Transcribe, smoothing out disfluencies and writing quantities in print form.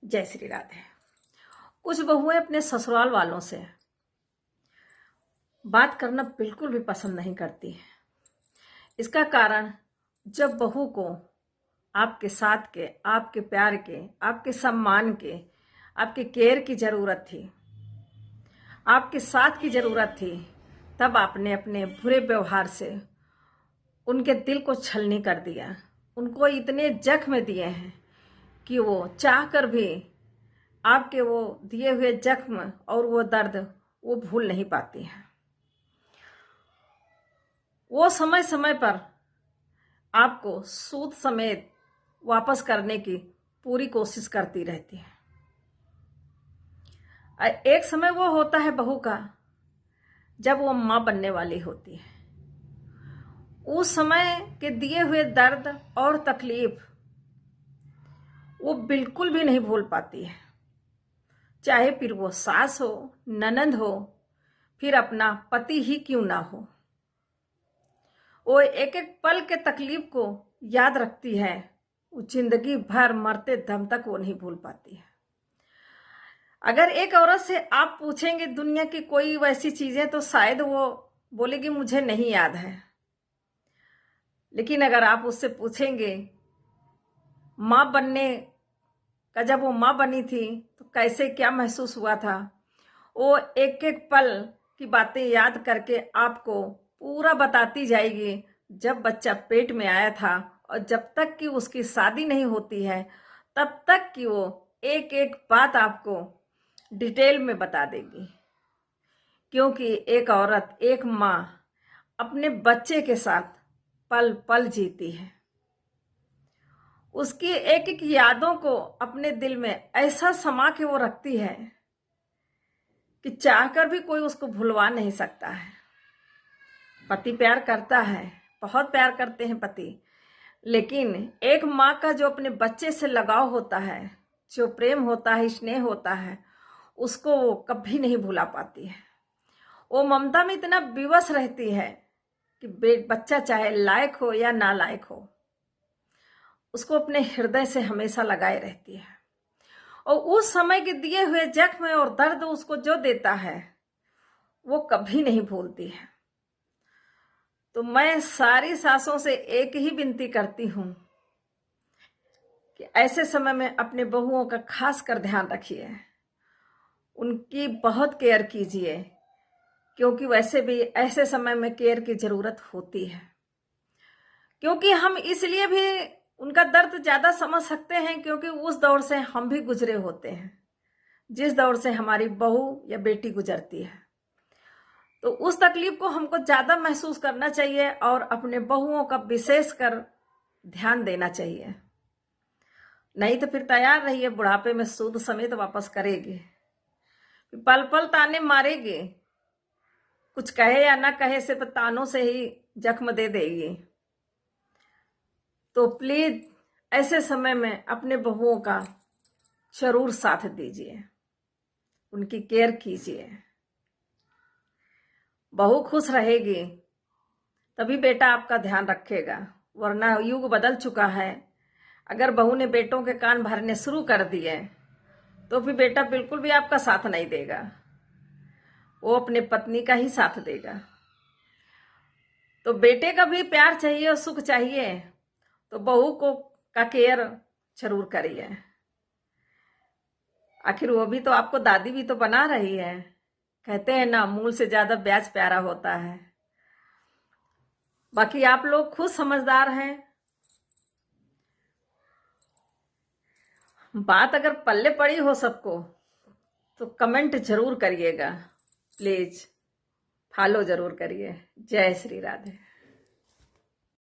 जय श्री राधे। कुछ बहुएं अपने ससुराल वालों से बात करना बिल्कुल भी पसंद नहीं करती है। इसका कारण, जब बहू को आपके साथ के, आपके प्यार के, आपके सम्मान के, आपके केयर की ज़रूरत थी, आपके साथ की ज़रूरत थी, तब आपने अपने बुरे व्यवहार से उनके दिल को छलनी कर दिया। उनको इतने जख्म दिए हैं कि वो चाहकर भी आपके वो दिए हुए जख्म और वो दर्द वो भूल नहीं पाती है। वो समय समय पर आपको सूद समेत वापस करने की पूरी कोशिश करती रहती है। एक समय वो होता है बहू का, जब वो माँ बनने वाली होती है। उस समय के दिए हुए दर्द और तकलीफ वो बिल्कुल भी नहीं भूल पाती है, चाहे फिर वो सास हो, ननंद हो, फिर अपना पति ही क्यों ना हो। वो एक एक पल के तकलीफ को याद रखती है, वो जिंदगी भर मरते दम तक वो नहीं भूल पाती है। अगर एक औरत से आप पूछेंगे दुनिया की कोई वैसी चीजें, तो शायद वो बोलेगी मुझे नहीं याद है। लेकिन अगर आप उससे पूछेंगे माँ बनने का, जब वो माँ बनी थी तो कैसे क्या महसूस हुआ था, वो एक एक पल की बातें याद करके आपको पूरा बताती जाएगी। जब बच्चा पेट में आया था और जब तक कि उसकी शादी नहीं होती है, तब तक कि वो एक एक बात आपको डिटेल में बता देगी। क्योंकि एक औरत, एक माँ अपने बच्चे के साथ पल पल जीती है। उसकी एक एक यादों को अपने दिल में ऐसा समा के वो रखती है कि चाहकर भी कोई उसको भुलवा नहीं सकता है। पति प्यार करता है, बहुत प्यार करते हैं पति, लेकिन एक माँ का जो अपने बच्चे से लगाव होता है, जो प्रेम होता है, स्नेह होता है, उसको वो कभी नहीं भुला पाती है। वो ममता में इतना विवश रहती है कि बच्चा चाहे लायक हो या नालायक हो, उसको अपने हृदय से हमेशा लगाए रहती है। और उस समय के दिए हुए जख्म और दर्द उसको जो देता है, वो कभी नहीं भूलती है। तो मैं सारी सासों से एक ही विनती करती हूं कि ऐसे समय में अपने बहुओं का खास कर ध्यान रखिए, उनकी बहुत केयर कीजिए, क्योंकि वैसे भी ऐसे समय में केयर की जरूरत होती है। क्योंकि हम इसलिए भी उनका दर्द ज्यादा समझ सकते हैं क्योंकि उस दौर से हम भी गुजरे होते हैं, जिस दौर से हमारी बहू या बेटी गुजरती है। तो उस तकलीफ को हमको ज्यादा महसूस करना चाहिए और अपने बहुओं का विशेष कर ध्यान देना चाहिए। नहीं तो फिर तैयार रहिए, बुढ़ापे में सूद समेत वापस करेगी, पल पल ताने मारेगी, कुछ कहे या ना कहे सिर्फ तानों से ही जख्म दे देगी। तो प्लीज ऐसे समय में अपने बहुओं का जरूर साथ दीजिए, उनकी केयर कीजिए। बहू खुश रहेगी तभी बेटा आपका ध्यान रखेगा, वरना युग बदल चुका है। अगर बहू ने बेटों के कान भरने शुरू कर दिए तो फिर बेटा बिल्कुल भी आपका साथ नहीं देगा, वो अपने पत्नी का ही साथ देगा। तो बेटे का भी प्यार चाहिए और सुख चाहिए, तो बहू को का केयर जरूर करिए। आखिर वो भी तो आपको दादी भी तो बना रही है। कहते हैं ना, मूल से ज्यादा ब्याज प्यारा होता है। बाकी आप लोग खुद समझदार हैं। बात अगर पल्ले पड़ी हो सबको तो कमेंट जरूर करिएगा, प्लीज फॉलो जरूर करिए। जय श्री राधे।